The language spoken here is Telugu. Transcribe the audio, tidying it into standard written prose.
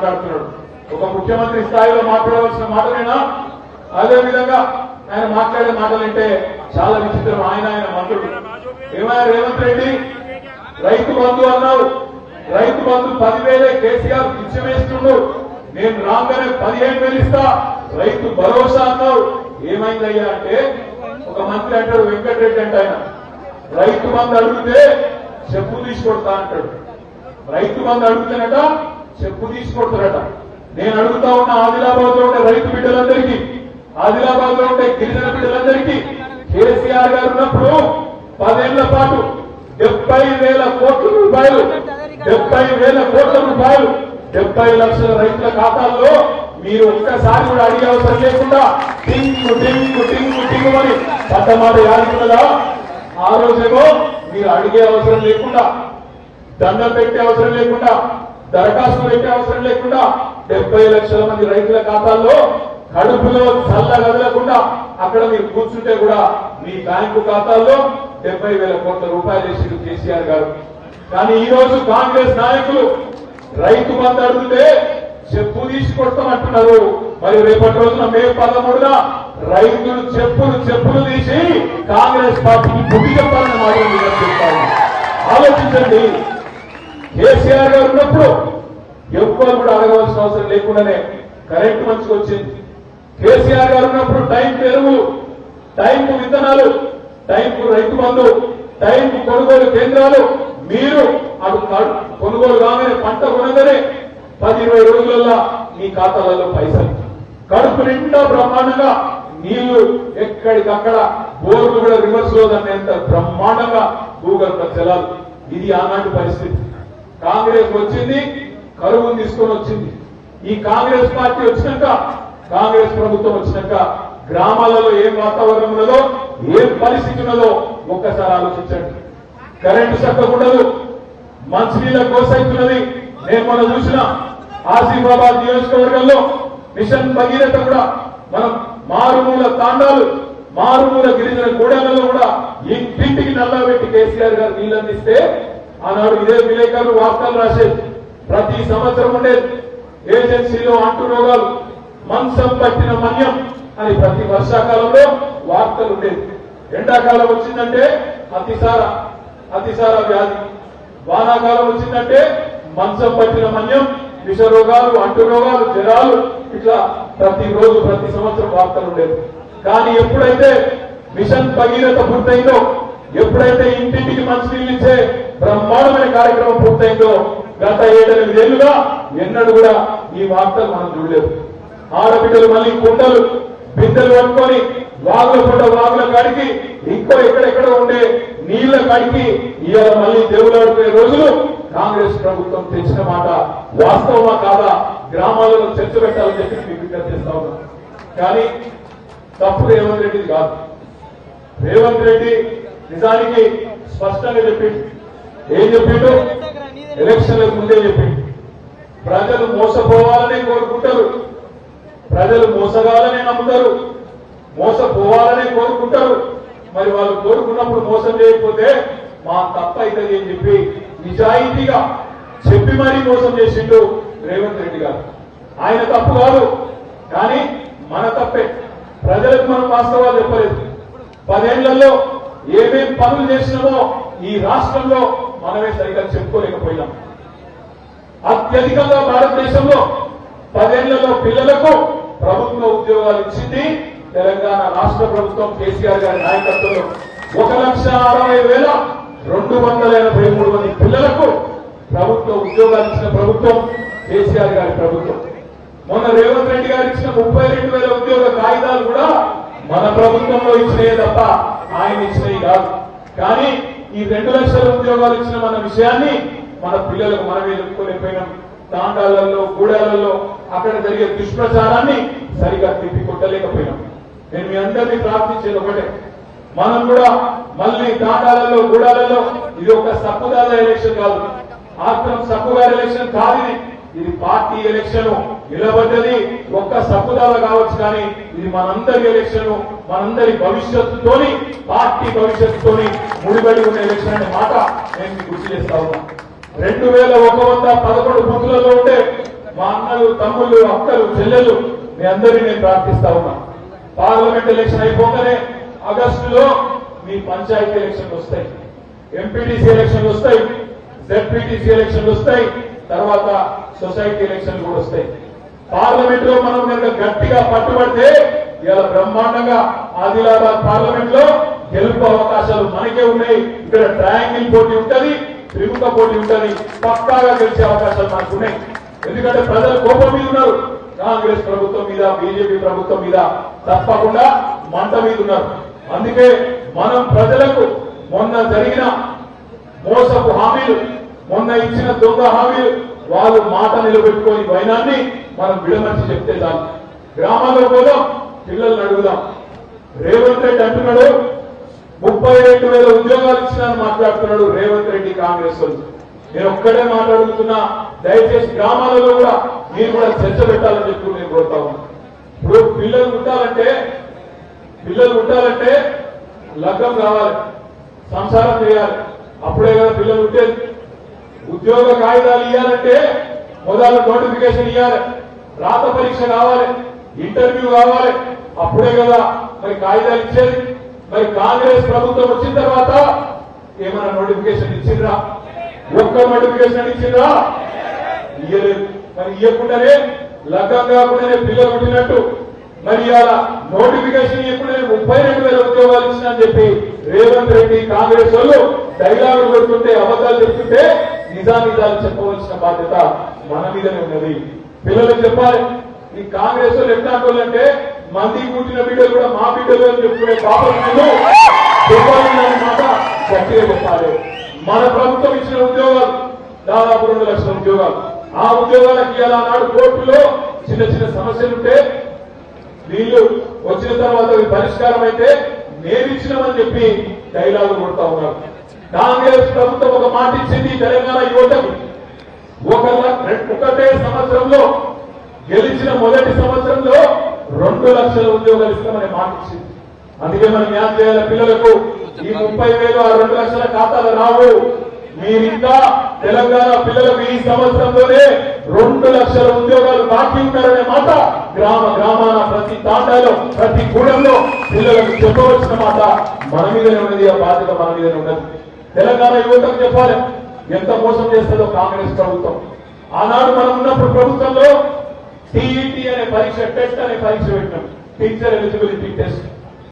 మాట్లాడుతున్నాడు. ఒక ముఖ్యమంత్రి స్థాయిలో మాట్లాడవలసిన మాటలేనా? అదే విధంగా ఆయన మాట్లాడే మాటలంటే చాలా విచిత్రం. ఆయన మంత్రుడు ఏమైనా రేవంత్ రెడ్డి రైతు బంధు అన్నావు, రైతు బంధు 10,000 కేసీఆర్ పిచ్చివేస్తుండు, నేను రాగానే 15,000 ఇస్తా, రైతు భరోసా అన్నావు. ఏమైందయ్యా అంటే ఒక మంత్రి అంటాడు, వెంకటరెడ్డి అంటే ఆయన రైతు బంధు అడిగితే చెప్పు తీసుకొడతా అంటాడు. రైతు బంధు అడుగుతానట చెప్పు తీసుకొడతారట. నేను అడుగుతా ఉన్న ఆదిలాబాద్ లో ఉండే రైతు బిడ్డలందరికీ, ఆదిలాబాద్ లో ఉండే గిరిజన బిడ్డలందరికీ కేసీఆర్ గారు ఉన్నప్పుడు 10 ఏళ్ల పాటు 70,000 కోట్ల రూపాయలు 70 లక్షల రైతుల ఖాతాల్లో మీరు ఒక్కసారి కూడా అడిగే అవసరం లేకుండా టింగు టింగు టింగు టింగు అని పట్టమాట యాదుకున్నదా? ఆ రోజేమో మీరు అడిగే అవసరం లేకుండా, దండం పెట్టే అవసరం లేకుండా, దరఖాస్తు పెట్టే అవసరం లేకుండా 70 లక్షల మంది రైతుల ఖాతాల్లో కడుపులో చల్ల కదలకుండా అక్కడ మీరు కూర్చుంటే కూడా మీ బ్యాంకు ఖాతాల్లో 70,000 కోట్ల రూపాయలు వేసారు కేసీఆర్ గారు. కానీ ఈ రోజు కాంగ్రెస్ నాయకులు రైతు బంధు అడిగితే చెప్పు తీసుకొడతామంటున్నారు. మరి రేపటి రోజున మే 13న రైతులు చెప్పులు తీసి కాంగ్రెస్ పార్టీకి బుద్ధి చెప్పాలని మాత్రం చెప్తారు. ఆలోచించండి. కేసీఆర్ గారు ఉన్నప్పుడు ఎవ్వరు కూడా అడగవలసిన అవసరం లేకుండానే కరెంటు మంచిగా వచ్చింది. కేసీఆర్ గారు ఉన్నప్పుడు టైంకు ఎరువులు, టైంకు విత్తనాలు, టైంకు రైతు బంధు, టైంకు కొనుగోలు కేంద్రాలు, మీరు అటు కొనుగోలు కాగానే పంట కొనగానే 10-20 రోజులలో మీ ఖాతాలలో పైసలు, కడుపు నిండా బ్రహ్మాండంగా నీళ్లు, ఎక్కడికక్కడ బోర్లు కూడా రివర్స్ లో దాన్ని బ్రహ్మాండంగా భూగర్భ జలాలు. ఇది ఆనాటి పరిస్థితి. కాంగ్రెస్ వచ్చింది, కరువును తీసుకొని వచ్చింది. ఈ కాంగ్రెస్ పార్టీ వచ్చినాక, కాంగ్రెస్ ప్రభుత్వం వచ్చినాక గ్రామాలలో ఏం వాతావరణం ఉన్నదో, ఏం పరిస్థితి ఉన్నదో ఒక్కసారి ఆలోచించండి. కరెంటు చక్కకుండదు, మంచినీళ్ళ కోసైతున్నది. నేను మనం చూసిన ఆసిఫాబాద్ నియోజకవర్గంలో మిషన్ భగీరథ కూడా మనం మారుమూల తాండాలు, మారుమూల గిరిజన గూడెలలో కూడా ఇంటింటికి నల్లబెట్టి కేసీఆర్ గారు నీళ్ళు అందిస్తే ఆనాడు ఇదే విలేకరులు వార్తలు రాసేది. ప్రతి సంవత్సరం ఉండేది ఏజెన్సీలో అంటు రోగాలు, మంచం పట్టిన మన్యం అని ప్రతి వర్షాకాలంలో వార్తలు ఉండేది. ఎండాకాలం వచ్చిందంటే అతిసార వ్యాధి, వానాకాలం వచ్చిందంటే మంచం పట్టిన మన్యం, విష రోగాలు, అంటు రోగాలు, జ్వరాలు, ఇట్లా ప్రతిరోజు ప్రతి సంవత్సరం వార్తలు ఉండేది. కానీ ఎప్పుడైతే మిషన్ భగీరథ పూర్తయిందో, ఎప్పుడైతే ఇంటింటికి మంచినీళ్ళు ఇచ్చే బ్రహ్మాండమైన కార్యక్రమం పూర్తయిందో, గత 7-8 ఏళ్లుగా ఎన్నడూ కూడా ఈ వార్తలు మనం చూడలేదు. ఆడబిడ్డలు మళ్ళీ కుండలు, బిందెలు పట్టుకొని వాగుల కాడికి, ఇంకో ఎక్కడెక్కడ ఉండే నీళ్ల కాడికి ఇవాళ మళ్ళీ దేవులాడుకునే రోజులు కాంగ్రెస్ ప్రభుత్వం తెచ్చిన మాట వాస్తవమా కాదా గ్రామాలలో చర్చ పెట్టాలని చెప్పి మీకు విజ్ఞప్తి చేస్తా ఉన్నాం. కానీ తప్పు రేవంత్ రెడ్డిది కాదు. రేవంత్ రెడ్డి నిజానికి స్పష్టంగా చెప్పిండు. ఏం చెప్పిండు? ఎలక్షన్లకు ముందే చెప్పిండు. ప్రజలు మోసపోవాలని కోరుకుంటారు, ప్రజలు మోసగాలని నమ్ముతారు, మోసపోవాలని కోరుకుంటారు. మరి వాళ్ళు కోరుకున్నప్పుడు మోసం చేయకపోతే మా తప్ప అవుతుంది అని చెప్పి నిజాయితీగా చెప్పి మరీ మోసం చేసిండు రేవంత్ రెడ్డి గారు. ఆయన తప్పు కాదు, కానీ మన తప్పే. ప్రజలకు మనం వాస్తవాలు చెప్పలేదు. 10 ఏళ్లలో ఏమేం పనులు చేసినామో ఈ రాష్ట్రంలో మనమే సరిగ్గా చెప్పుకోలేకపోయినాం. అత్యధికంగా భారతదేశంలో 10 ఏళ్లలో పిల్లలకు ప్రభుత్వ ఉద్యోగాలు ఇచ్చింది తెలంగాణ రాష్ట్ర ప్రభుత్వం కేసీఆర్ గారి నాయకత్వంలో. 1,60,283 మంది పిల్లలకు ప్రభుత్వ ఉద్యోగాలు ఇచ్చిన ప్రభుత్వం కేసీఆర్ గారి ప్రభుత్వం. మొన్న రేవంత్ రెడ్డి గారు ఇచ్చిన 32,000 ఉద్యోగ కాగితాలు కూడా మన ప్రభుత్వంలో ఇచ్చినయే తప్ప ఆయన ఇచ్చినవి కాదు. కానీ ఈ 2 లక్షల ఉద్యోగాలు ఇచ్చిన మన విషయాన్ని మన పిల్లలకు మనమే చెప్పుకోలేకపోయినాం. తాండాలలో, గూడాలలో అక్కడ జరిగే దుష్ప్రచారాన్ని సరిగా తిప్పి కొట్టలేకపోయినాం. నేను మీ అందరినీ ప్రార్థించేది ఒకటే, మనం కూడా మళ్ళీ తాండాలలో, గూడాలలో ఇది ఒక సప్పుదాల ఎలక్షన్ కాదు, ఆత్రం సప్పుగారి ఎలక్షన్ కాదు. ఇది పార్టీ ఎలక్షన్. నిలబడ్డది ఒక్క సప్పుదాల కావచ్చు, కానీ ఇది మనందరి ఎలక్షన్. మనందరి భవిష్యత్తుతోని, పార్టీ భవిష్యత్తుతోని ముడిపడి ఉన్న ఎలక్షన్ అనే మాట నేను మీకు గుర్తు చేస్తా ఉన్నా. 2,111 బూతులలో ఉండే మా అన్నలు తమ్ముళ్ళు అక్కలు చెల్లెలు మీ అందరినీ నేను ప్రార్థిస్తా ఉన్నా. పార్లమెంట్ ఎలక్షన్ అయిపోగానే ఆగస్టులో మీ పంచాయతీ ఎలక్షన్లు వస్తాయి, ఎంపీటీసీ ఎలక్షన్లు వస్తాయి, జెడ్పీటీసీ ఎలక్షన్లు వస్తాయి, తర్వాత సొసైటీ ఎలక్షన్లు కూడా వస్తాయి. పార్లమెంట్ లో మనం కనుక గట్టిగా పట్టుబడితే ఇలా బ్రహ్మాండంగా ఆదిలాబాద్ పార్లమెంట్ లో గెలుపు అవకాశాలు మనకే ఉన్నాయి. ఇక్కడ ట్రయాంగిల్ పోటీ ఉంటది, త్రిముఖ పోటీ ఉంటది, పక్కాగా గెలిచే అవకాశాలు మనకు ఉన్నాయి. ఎందుకంటే ప్రజలు కోపం మీద ఉన్నారు, కాంగ్రెస్ ప్రభుత్వం మీద, బీజేపీ ప్రభుత్వం మీద తప్పకుండా మంట మీద ఉన్నారు. అందుకే మనం ప్రజలకు మొన్న జరిగిన మోసపు హామీలు, మొన్న ఇచ్చిన దొంగ హామీలు, వాళ్ళు మాట నిలబెట్టుకొని వైనాన్ని మనం విడమర్చి చెప్తే చాలు. గ్రామాల్లో పోదాం, పిల్లల్ని అడుగుదాం. రేవంత్ రెడ్డి అంటున్నాడు 32,000 ఉద్యోగాలు ఇచ్చినారని మాట్లాడుతున్నాడు రేవంత్ రెడ్డి కాంగ్రెస్ వాళ్ళు. నేను ఒక్కడే మాట్లాడుతున్నా, దయచేసి గ్రామాలలో కూడా మీరు కూడా చర్చ పెట్టాలని చెప్పి నేను కోరుతా ఉన్నా. ఇప్పుడు పిల్లలు పుట్టాలంటే లగ్గం కావాలి, సంసారం చేయాలి, అప్పుడే కదా పిల్లలు ఉండేది. ఉద్యోగ కాగితాలు ఇవ్వాలంటే మొదలు నోటిఫికేషన్ ఇవ్వాలి, రాత పరీక్ష కావాలి, ఇంటర్వ్యూ కావాలి, అప్పుడే కదా మరి కాగితాలు ఇచ్చేది. మరి కాంగ్రెస్ ప్రభుత్వం వచ్చిన తర్వాత ఏమైనా నోటిఫికేషన్ ఇచ్చిండ్రా? ఒక్క నోటిఫికేషన్ ఇచ్చిండ్రా? ఇయ్యలేదు. మరి ఇవ్వకుండానే లగ్గం కాకుండానే పిల్లలు పుట్టినట్టు మరి ఇలా నోటిఫికేషన్ ఇవ్వకుండానే 32,000 ఉద్యోగాలు ఇచ్చినని చెప్పి రేవంత్ రెడ్డి కాంగ్రెస్ వాళ్ళు డైలాగులు పెడుతుంటే, అబద్ధాలు చెప్తుంటే నిజానిజాలు చెప్పవలసిన బాధ్యత మన మీదనే ఉన్నది. పిల్లలకు చెప్పాలి. ఈ కాంగ్రెస్ వాళ్ళు ఎట్లాంటి వాళ్ళు అంటే మంది పుట్టిన బిడ్డలు కూడా మా బిడ్డలు అని చెప్పుకునే పాపలు మాట గట్టిగా చెప్పాలి. మన ప్రభుత్వం ఇచ్చిన ఉద్యోగాలు దాదాపు 2 లక్షల ఉద్యోగాలు. ఆ ఉద్యోగాలకి ఇలా నాడు కోర్టులో చిన్న చిన్న సమస్యలుంటే వీళ్ళు వచ్చిన తర్వాత పరిష్కారం అయితే మేము ఇచ్చినామని చెప్పి డైలాగులు కొడతా ఉన్నారు. కాంగ్రెస్ ప్రభుత్వం ఒక మాట ఇచ్చింది తెలంగాణ యువతకు. ఒకటే సంవత్సరంలో గెలిచిన మొదటి సంవత్సరంలో 2 లక్షల ఉద్యోగాలు ఇస్తామని మాట ఇచ్చింది. అందుకే మనం ఏం చేయాలి? పిల్లలకు ఈ 30,000 ఆ 2 లక్షల ఖాతాలు రావు. మీరింకా తెలంగాణ పిల్లలకు ఈ సంవత్సరంలోనే 2 లక్షల ఉద్యోగాలు బాకీ ఉంటారనే మాట గ్రామ గ్రామాన, ప్రతి తాండాలో, ప్రతి గూడెంలో పిల్లలకు చెప్పవలసిన మాట మన మీదనే ఉన్నది. ఆ బాధ్యత మన మీదనే ఉన్నది. తెలంగాణ యువతకు చెప్పాలి ఎంత మోసం చేస్తుందో కాంగ్రెస్ ప్రభుత్వం. ఆనాడు మనం ఉన్నప్పుడు ప్రభుత్వంలో టీఈటీ అనే పరీక్ష, టెస్ట్ అనే పరీక్ష పెట్టినాం, టీచర్ ఎలిజిబిలిటీ టెస్ట్.